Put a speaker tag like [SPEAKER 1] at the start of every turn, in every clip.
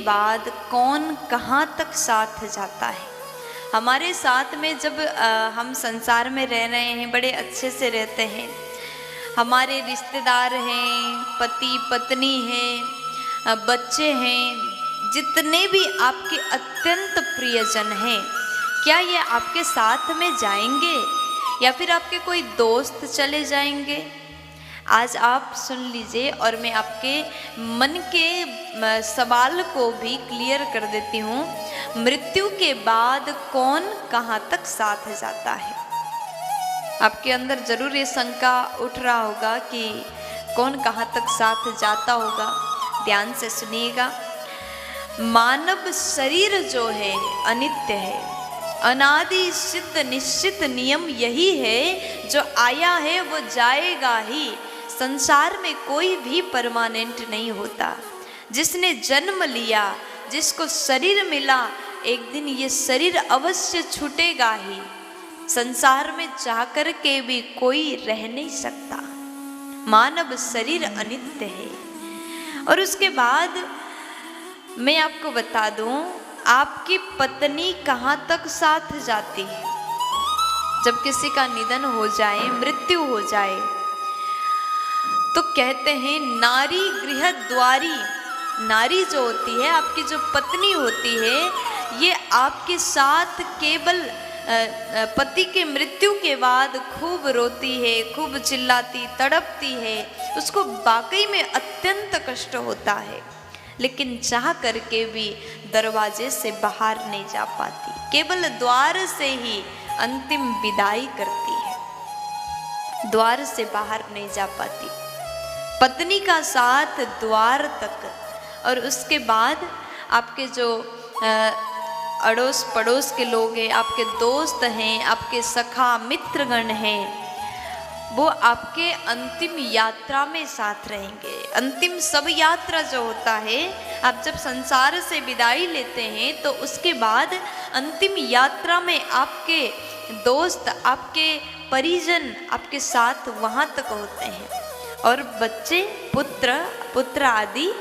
[SPEAKER 1] बाद कौन कहाँ तक साथ जाता है। हमारे साथ में जब हम संसार में रह रहे हैं, बड़े अच्छे से रहते हैं, हमारे रिश्तेदार हैं, पति पत्नी हैं, बच्चे हैं, जितने भी आपके अत्यंत प्रियजन हैं, क्या ये आपके साथ में जाएंगे या फिर आपके कोई दोस्त चले जाएंगे? आज आप सुन लीजिए और मैं आपके मन के सवाल को भी क्लियर कर देती हूँ। मृत्यु के बाद कौन कहाँ तक साथ जाता है? आपके अंदर जरूर ये शंका उठ रहा होगा कि कौन कहाँ तक साथ जाता होगा। ध्यान से सुनिएगा। मानव शरीर जो है अनित्य है, अनादि सिद्ध निश्चित नियम यही है, जो आया है वो जाएगा ही। संसार में कोई भी परमानेंट नहीं होता। जिसने जन्म लिया, जिसको शरीर मिला, एक दिन ये शरीर अवश्य छूटेगा ही। संसार में चाह कर के भी कोई रह नहीं सकता। मानव शरीर अनित्य है। और उसके बाद मैं आपको बता दूं, आपकी पत्नी कहाँ तक साथ जाती है? जब किसी का निधन हो जाए, मृत्यु हो जाए, तो कहते हैं नारी गृह द्वारी। नारी जो होती है, आपकी जो पत्नी होती है, ये आपके साथ केवल पति के मृत्यु के बाद खूब रोती है, खूब चिल्लाती, तड़पती है। उसको वाकई में अत्यंत कष्ट होता है, लेकिन चाह करके भी दरवाजे से बाहर नहीं जा पाती, केवल द्वार से ही अंतिम विदाई करती है। द्वार से बाहर नहीं जा पाती। पत्नी का साथ द्वार तक। और उसके बाद आपके जो अड़ोस पड़ोस के लोग हैं, आपके दोस्त हैं, आपके सखा मित्रगण हैं, वो आपके अंतिम यात्रा में साथ रहेंगे। अंतिम सब यात्रा जो होता है, आप जब संसार से विदाई लेते हैं तो उसके बाद अंतिम यात्रा में आपके दोस्त, आपके परिजन आपके साथ वहाँ तक होते हैं। और बच्चे, पुत्र आदि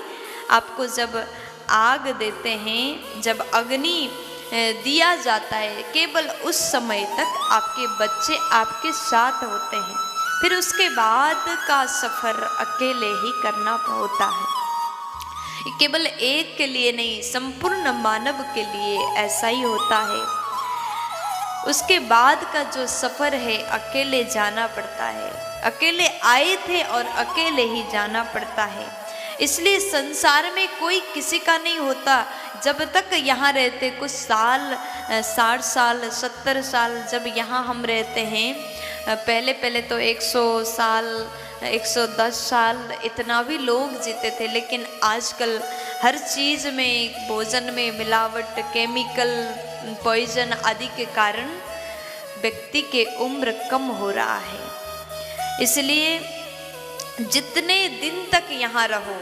[SPEAKER 1] आपको जब आग देते हैं, जब अग्नि दिया जाता है, केवल उस समय तक आपके बच्चे आपके साथ होते हैं। फिर उसके बाद का सफ़र अकेले ही करना होता है। केवल एक के लिए नहीं, संपूर्ण मानव के लिए ऐसा ही होता है। उसके बाद का जो सफ़र है, अकेले जाना पड़ता है। अकेले आए थे और अकेले ही जाना पड़ता है। इसलिए संसार में कोई किसी का नहीं होता। जब तक यहाँ रहते, कुछ साल, 60 साल, 70 साल जब यहाँ हम रहते हैं, पहले तो 100 साल, 110 साल इतना भी लोग जीते थे। लेकिन आजकल हर चीज़ में, भोजन में मिलावट, केमिकल, पॉइजन आदि के कारण व्यक्ति के उम्र कम हो रहा है। इसलिए जितने दिन तक यहाँ रहो,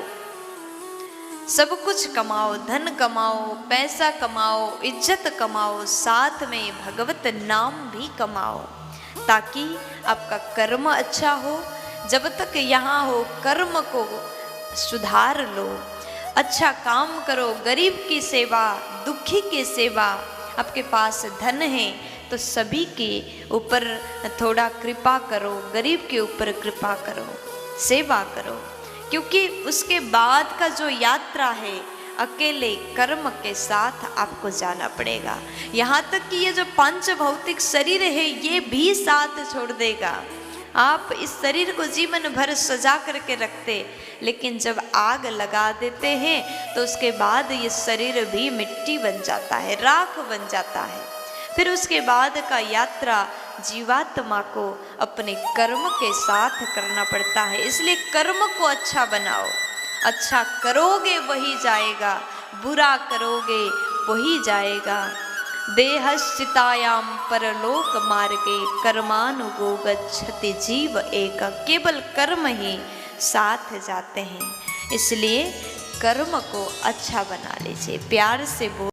[SPEAKER 1] सब कुछ कमाओ, धन कमाओ, पैसा कमाओ, इज्जत कमाओ, साथ में भगवत नाम भी कमाओ, ताकि आपका कर्म अच्छा हो। जब तक यहाँ हो, कर्म को सुधार लो, अच्छा काम करो, गरीब की सेवा, दुखी की सेवा। आपके पास धन है तो सभी के ऊपर थोड़ा कृपा करो, गरीब के ऊपर कृपा करो, सेवा करो। क्योंकि उसके बाद का जो यात्रा है, अकेले कर्म के साथ आपको जाना पड़ेगा। यहाँ तक कि ये जो पंच भौतिक शरीर है, ये भी साथ छोड़ देगा। आप इस शरीर को जीवन भर सजा करके रखते, लेकिन जब आग लगा देते हैं तो उसके बाद ये शरीर भी मिट्टी बन जाता है, राख बन जाता है। फिर उसके बाद का यात्रा जीवात्मा को अपने कर्म के साथ करना पड़ता है। इसलिए कर्म को अच्छा बनाओ। अच्छा करोगे वही जाएगा, बुरा करोगे वही जाएगा। देहस्थितायाम परलोक मार्गे कर्मानुगो गच्छति जीव एक। केवल कर्म ही साथ जाते हैं। इसलिए कर्म को अच्छा बना लीजिए, प्यार से बोल